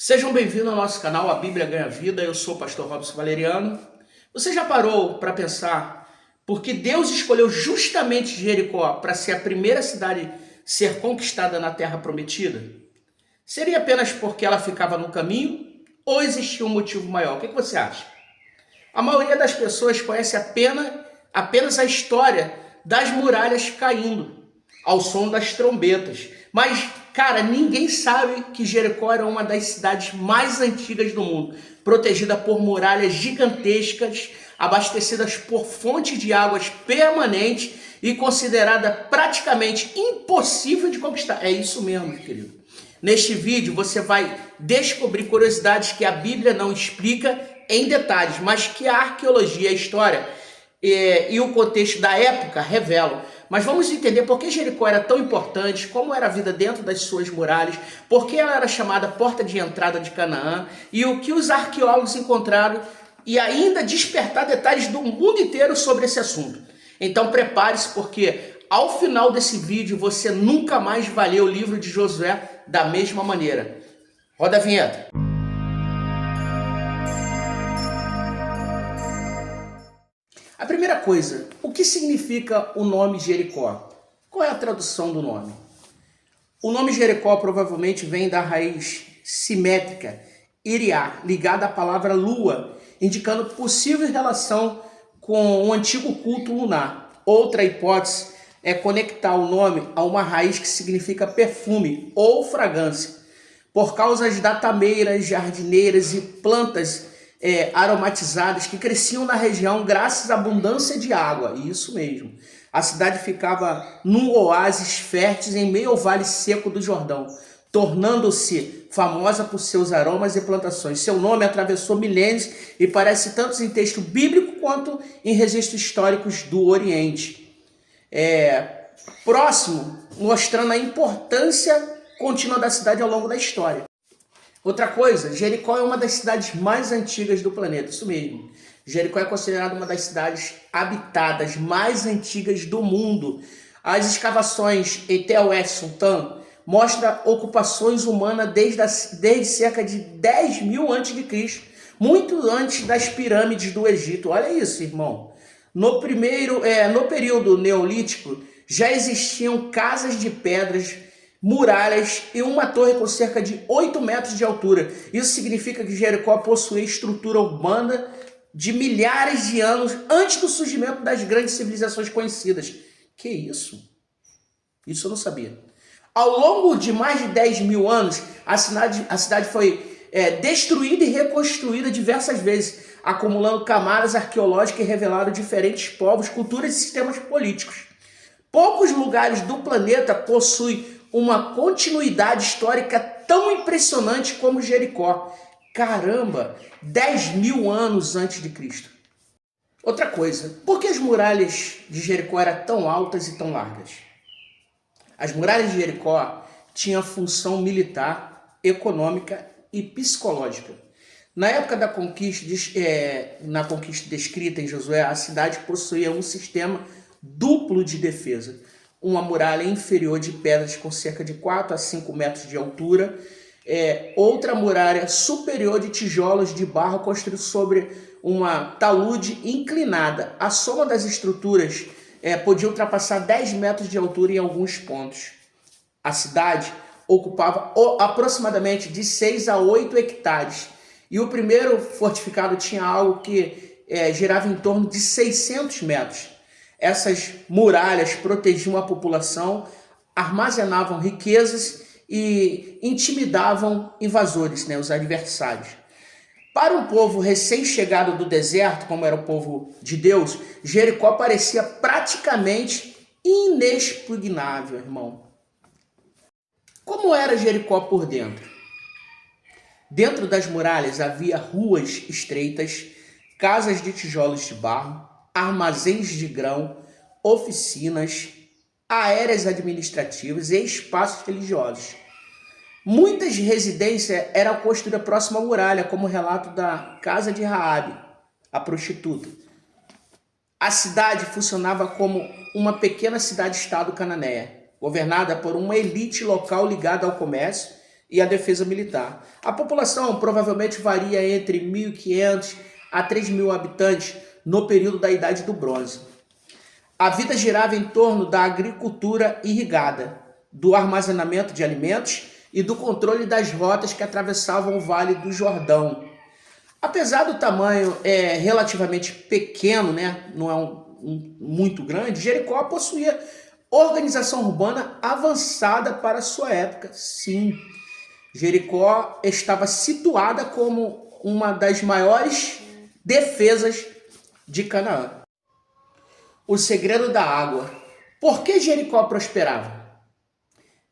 Sejam bem-vindos ao nosso canal A Bíblia Ganha Vida. Eu sou o pastor Robson Valeriano. Você já parou para pensar por que Deus escolheu justamente Jericó para ser a primeira cidade a ser conquistada na Terra Prometida? Seria apenas porque ela ficava no caminho ou existia um motivo maior? O que você acha? A maioria das pessoas conhece apenas a história das muralhas caindo ao som das trombetas. Mas, cara, ninguém sabe que Jericó era uma das cidades mais antigas do mundo, protegida por muralhas gigantescas, abastecidas por fontes de águas permanentes e considerada praticamente impossível de conquistar. É isso mesmo, meu querido. Neste vídeo você vai descobrir curiosidades que a Bíblia não explica em detalhes, mas que a arqueologia, a história e o contexto da época revelam. Mas vamos entender por que Jericó era tão importante, como era a vida dentro das suas muralhas, por que ela era chamada porta de entrada de Canaã e o que os arqueólogos encontraram e ainda despertar detalhes do mundo inteiro sobre esse assunto. Então prepare-se, porque ao final desse vídeo você nunca mais vai ler o livro de Josué da mesma maneira. Roda a vinheta. A primeira coisa, o que significa o nome Jericó? Qual é a tradução do nome? O nome Jericó provavelmente vem da raiz simétrica, iriá, ligada à palavra lua, indicando possível relação com o antigo culto lunar. Outra hipótese é conectar o nome a uma raiz que significa perfume ou fragrância, por causa das datameiras, jardineiras e plantas aromatizadas que cresciam na região graças à abundância de água. Isso mesmo. A cidade ficava num oásis fértil em meio ao vale seco do Jordão, tornando-se famosa por seus aromas e plantações. Seu nome atravessou milênios e parece tanto em texto bíblico quanto em registros históricos do Oriente. Próximo, mostrando a importância contínua da cidade ao longo da história. Outra coisa, Jericó é uma das cidades mais antigas do planeta, isso mesmo. Jericó é considerada uma das cidades habitadas mais antigas do mundo. As escavações em Tel Es Sultan mostram ocupações humanas desde cerca de 10.000 a.C., muito antes das pirâmides do Egito. Olha isso, irmão. No período neolítico, já existiam casas de pedras, muralhas e uma torre com cerca de 8 metros de altura. Isso significa que Jericó possuía estrutura urbana de milhares de anos antes do surgimento das grandes civilizações conhecidas. Que isso? Isso eu não sabia. Ao longo de mais de 10.000 anos, a cidade foi destruída e reconstruída diversas vezes, acumulando camadas arqueológicas que revelaram diferentes povos, culturas e sistemas políticos. Poucos lugares do planeta possuem uma continuidade histórica tão impressionante como Jericó. Caramba, 10.000 anos antes de Cristo. Outra coisa, por que as muralhas de Jericó eram tão altas e tão largas? As muralhas de Jericó tinham função militar, econômica e psicológica. Na época da conquista, na conquista descrita em Josué, a cidade possuía um sistema duplo de defesa. Uma muralha inferior de pedras com cerca de 4 a 5 metros de altura, outra muralha superior de tijolos de barro construída sobre uma talude inclinada. A soma das estruturas podia ultrapassar 10 metros de altura em alguns pontos. A cidade ocupava aproximadamente de 6 a 8 hectares e o primeiro fortificado tinha algo que girava em torno de 600 metros. Essas muralhas protegiam a população, armazenavam riquezas e intimidavam invasores, os adversários. Para um povo recém-chegado do deserto, como era o povo de Deus, Jericó parecia praticamente inexpugnável, irmão. Como era Jericó por dentro? Dentro das muralhas havia ruas estreitas, casas de tijolos de barro, armazéns de grão, oficinas, áreas administrativas e espaços religiosos. Muitas residências eram construídas próximo à muralha, como o relato da casa de Raabe, a prostituta. A cidade funcionava como uma pequena cidade-estado cananeia, governada por uma elite local ligada ao comércio e a defesa militar. A população provavelmente varia entre 1.500 a 3.000 habitantes no período da Idade do Bronze. A vida girava em torno da agricultura irrigada, do armazenamento de alimentos e do controle das rotas que atravessavam o Vale do Jordão. Apesar do tamanho relativamente pequeno, né, não é muito grande, Jericó possuía organização urbana avançada para sua época. Sim, Jericó estava situada como uma das maiores defesas de Canaã. O segredo da água. Por que Jericó prosperava?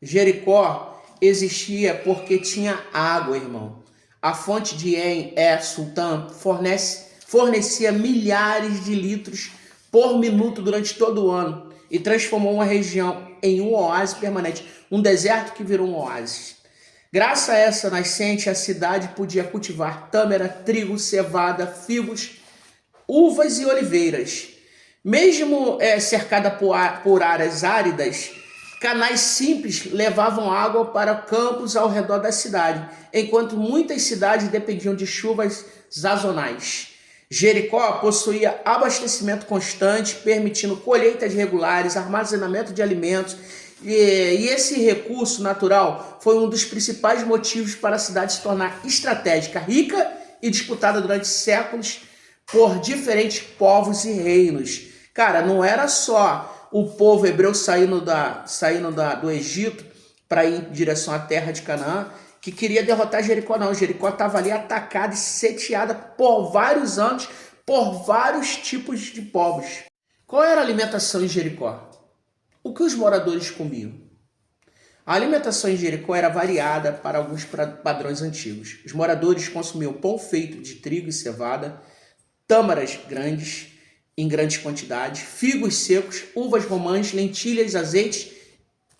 Jericó existia porque tinha água, irmão. A fonte de En-Sultan fornecia milhares de litros por minuto durante todo o ano e transformou uma região em um oásis permanente, um deserto que virou um oásis. Graças a essa nascente, a cidade podia cultivar tâmara, trigo, cevada, figos, uvas e oliveiras. Mesmo cercada por áreas áridas, canais simples levavam água para campos ao redor da cidade, enquanto muitas cidades dependiam de chuvas sazonais. Jericó possuía abastecimento constante, permitindo colheitas regulares, armazenamento de alimentos, e esse recurso natural foi um dos principais motivos para a cidade se tornar estratégica, rica e disputada durante séculos por diferentes povos e reinos. Cara, não era só o povo hebreu saindo do Egito para ir em direção à terra de Canaã, que queria derrotar Jericó, não. Jericó estava ali atacada e sitiada por vários anos, por vários tipos de povos. Qual era a alimentação em Jericó? O que os moradores comiam? A alimentação em Jericó era variada para alguns padrões antigos. Os moradores consumiam pão feito de trigo e cevada, tâmaras grandes, em grandes quantidades, figos secos, uvas romãs, lentilhas, azeite,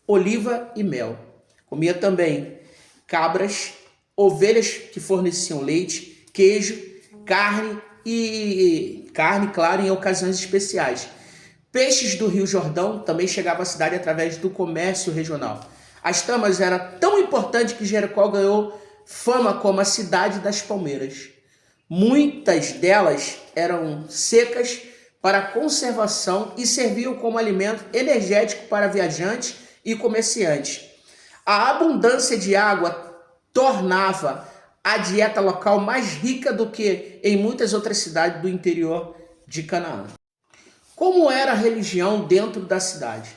oliva e mel. Comia também cabras, ovelhas que forneciam leite, queijo, carne, claro, em ocasiões especiais. Peixes do Rio Jordão também chegavam à cidade através do comércio regional. As tâmaras eram tão importantes que Jericó ganhou fama como a cidade das palmeiras. Muitas delas eram secas para conservação e serviam como alimento energético para viajantes e comerciantes. A abundância de água tornava a dieta local mais rica do que em muitas outras cidades do interior de Canaã. Como era a religião dentro da cidade?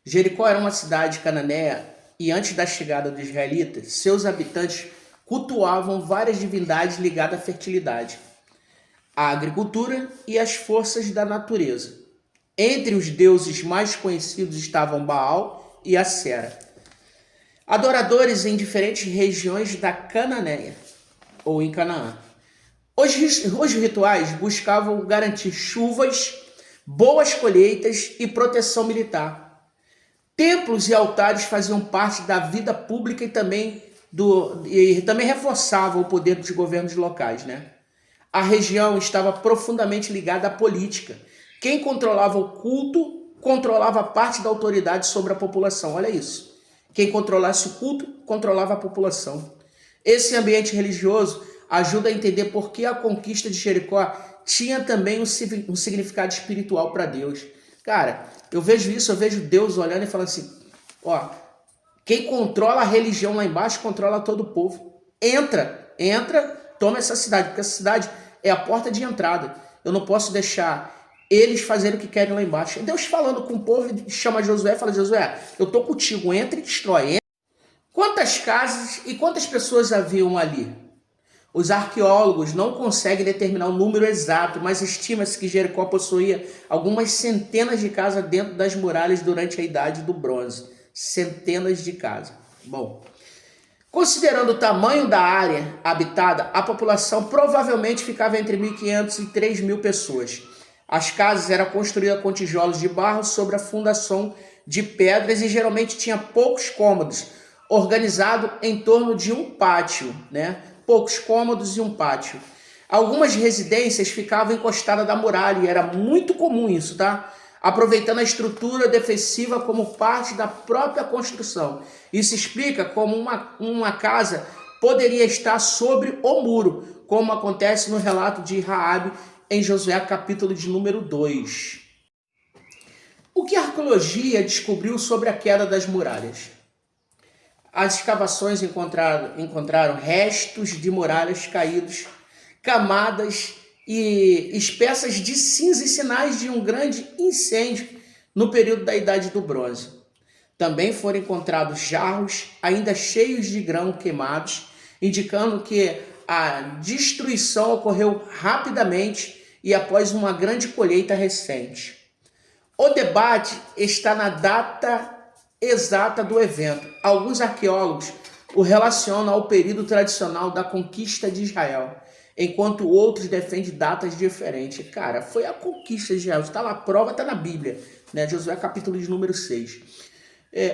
Jericó era uma cidade cananeia e antes da chegada dos israelitas, seus habitantes cultuavam várias divindades ligadas à fertilidade, à agricultura e às forças da natureza. Entre os deuses mais conhecidos estavam Baal e Assera, adoradores em diferentes regiões da Cananéia, ou em Canaã. Os rituais buscavam garantir chuvas, boas colheitas e proteção militar. Templos e altares faziam parte da vida pública e também reforçavam o poder dos governos locais, né? A região estava profundamente ligada à política. Quem controlava o culto controlava parte da autoridade sobre a população. Olha isso. Quem controlasse o culto, controlava a população. Esse ambiente religioso ajuda a entender por que a conquista de Jericó tinha também um significado espiritual para Deus. Cara, eu vejo isso, eu vejo Deus olhando e falando assim, ó, quem controla a religião lá embaixo, controla todo o povo. Entra, toma essa cidade, porque essa cidade é a porta de entrada. Eu não posso deixar eles fazerem o que querem lá embaixo. Deus falando com o povo, chama Josué e fala, Josué, eu tô contigo, entra e destrói. Quantas casas e quantas pessoas haviam ali? Os arqueólogos não conseguem determinar o número exato, mas estima-se que Jericó possuía algumas centenas de casas dentro das muralhas durante a Idade do Bronze. Centenas de casas. Bom, considerando o tamanho da área habitada, a população provavelmente ficava entre 1.500 e 3.000 pessoas. As casas eram construídas com tijolos de barro sobre a fundação de pedras e geralmente tinha poucos cômodos, organizado em torno de um pátio, né? Poucos cômodos e um pátio. Algumas residências ficavam encostadas da muralha e era muito comum isso, tá? aproveitando a estrutura defensiva como parte da própria construção. Isso explica como uma casa poderia estar sobre o muro, como acontece no relato de Raabe em Josué capítulo de número 2. O que a arqueologia descobriu sobre a queda das muralhas? As escavações encontraram restos de muralhas caídos, camadas e espécies de cinza e sinais de um grande incêndio no período da Idade do Bronze. Também foram encontrados jarros ainda cheios de grão queimados, indicando que a destruição ocorreu rapidamente e após uma grande colheita recente. O debate está na data exata do evento. Alguns arqueólogos o relacionam ao período tradicional da conquista de Israel, enquanto outros defendem datas diferentes. Cara, foi a conquista de Israel, está lá a prova, está na Bíblia, né? Josué capítulo de número 6.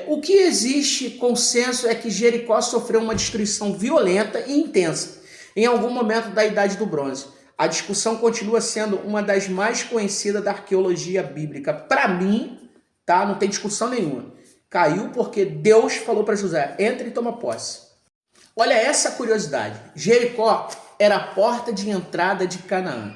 O que existe consenso é que Jericó sofreu uma destruição violenta e intensa em algum momento da Idade do Bronze. A discussão continua sendo uma das mais conhecidas da arqueologia bíblica. Para mim, tá? Não tem discussão nenhuma. Caiu porque Deus falou para José, entra e toma posse. Olha essa curiosidade. Jericó era a porta de entrada de Canaã.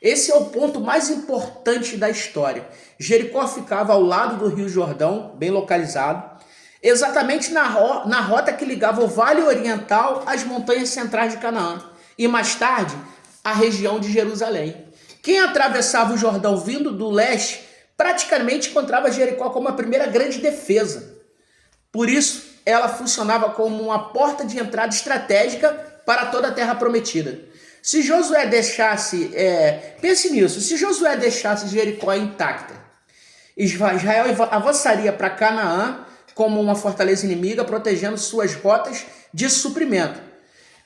Esse é o ponto mais importante da história. Jericó ficava ao lado do Rio Jordão, bem localizado, exatamente na rota que ligava o Vale Oriental às montanhas centrais de Canaã e mais tarde a região de Jerusalém. Quem atravessava o Jordão vindo do leste praticamente encontrava Jericó como a primeira grande defesa. Por isso, ela funcionava como uma porta de entrada estratégica para toda a terra prometida. Se Josué deixasse, pense nisso, se Josué deixasse Jericó intacta, Israel avançaria para Canaã como uma fortaleza inimiga, protegendo suas rotas de suprimento.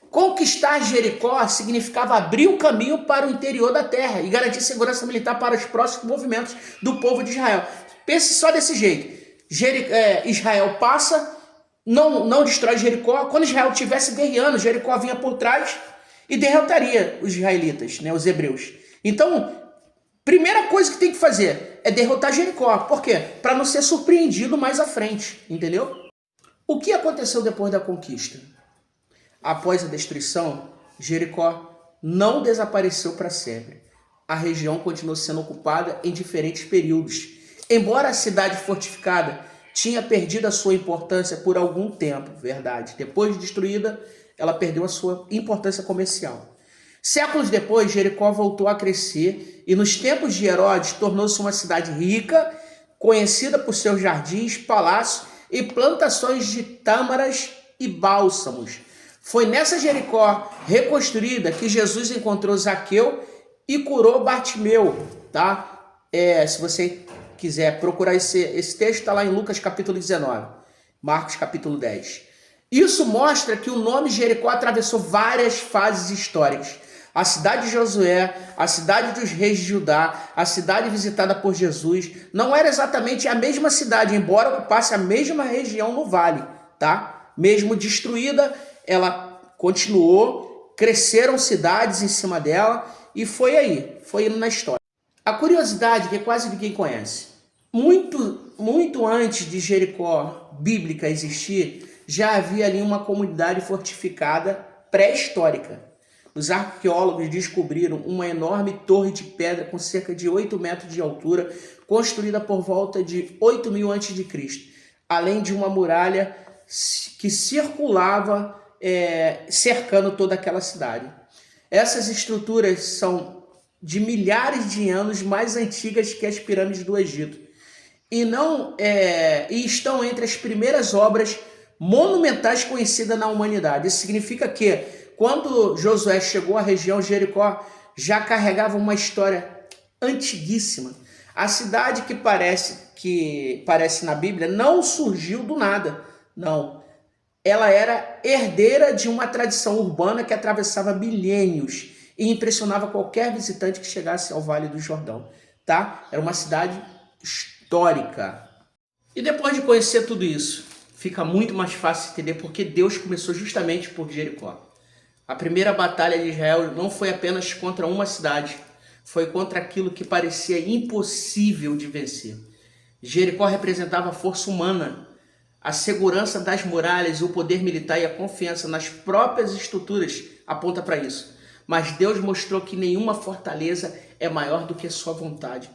Conquistar Jericó significava abrir o caminho para o interior da terra e garantir segurança militar para os próximos movimentos do povo de Israel. Pense só desse jeito. Israel passa, não destrói Jericó. Quando Israel estivesse guerreando, Jericó vinha por trás e derrotaria os israelitas, né, os hebreus. Então, primeira coisa que tem que fazer é derrotar Jericó. Por quê? Para não ser surpreendido mais à frente, entendeu? O que aconteceu depois da conquista? Após a destruição, Jericó não desapareceu para sempre. A região continuou sendo ocupada em diferentes períodos. Embora a cidade fortificada tinha perdido a sua importância por algum tempo, verdade. Depois de destruída, ela perdeu a sua importância comercial. Séculos depois, Jericó voltou a crescer e nos tempos de Herodes tornou-se uma cidade rica, conhecida por seus jardins, palácios e plantações de tâmaras e bálsamos. Foi nessa Jericó reconstruída que Jesus encontrou Zaqueu e curou Bartimeu, tá? Se você quiser procurar esse texto, está lá em Lucas capítulo 19, Marcos capítulo 10. Isso mostra que o nome Jericó atravessou várias fases históricas. A cidade de Josué, a cidade dos reis de Judá, a cidade visitada por Jesus, não era exatamente a mesma cidade, embora ocupasse a mesma região no vale, tá? Mesmo destruída, ela continuou, cresceram cidades em cima dela e foi indo na história. A curiosidade que quase ninguém conhece. Muito antes de Jericó bíblica existir, já havia ali uma comunidade fortificada pré-histórica. Os arqueólogos descobriram uma enorme torre de pedra com cerca de 8 metros de altura, construída por volta de 8.000 a.C., além de uma muralha que circulava cercando toda aquela cidade. Essas estruturas são de milhares de anos mais antigas que as pirâmides do Egito e estão entre as primeiras obras monumentais conhecidas na humanidade. Isso significa que quando Josué chegou à região, Jericó já carregava uma história antiguíssima. A cidade que parece na Bíblia não surgiu do nada, não. Ela era herdeira de uma tradição urbana que atravessava milênios e impressionava qualquer visitante que chegasse ao Vale do Jordão, tá? Era uma cidade histórica. E depois de conhecer tudo isso, fica muito mais fácil entender porque Deus começou justamente por Jericó. A primeira batalha de Israel não foi apenas contra uma cidade, foi contra aquilo que parecia impossível de vencer. Jericó representava a força humana, a segurança das muralhas, o poder militar e a confiança nas próprias estruturas aponta para isso. Mas Deus mostrou que nenhuma fortaleza é maior do que a sua vontade.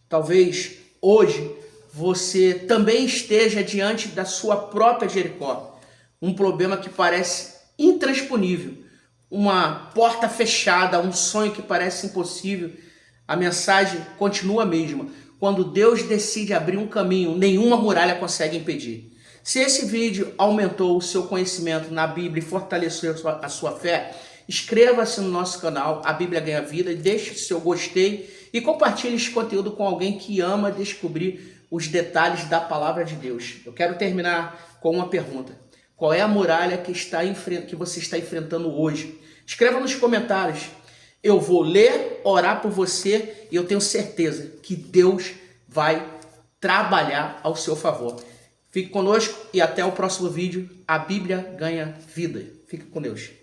Talvez hoje você também esteja diante da sua própria Jericó. Um problema que parece intransponível, uma porta fechada, um sonho que parece impossível. A mensagem continua a mesma. Quando Deus decide abrir um caminho, nenhuma muralha consegue impedir. Se esse vídeo aumentou o seu conhecimento na Bíblia e fortaleceu a sua fé, inscreva-se no nosso canal, A Bíblia Ganha Vida, e deixe seu gostei e compartilhe esse conteúdo com alguém que ama descobrir os detalhes da palavra de Deus. Eu quero terminar com uma pergunta. Qual é a muralha que você está enfrentando hoje? Escreva nos comentários. Eu vou ler, orar por você e eu tenho certeza que Deus vai trabalhar ao seu favor. Fique conosco e até o próximo vídeo. A Bíblia Ganha Vida. Fique com Deus.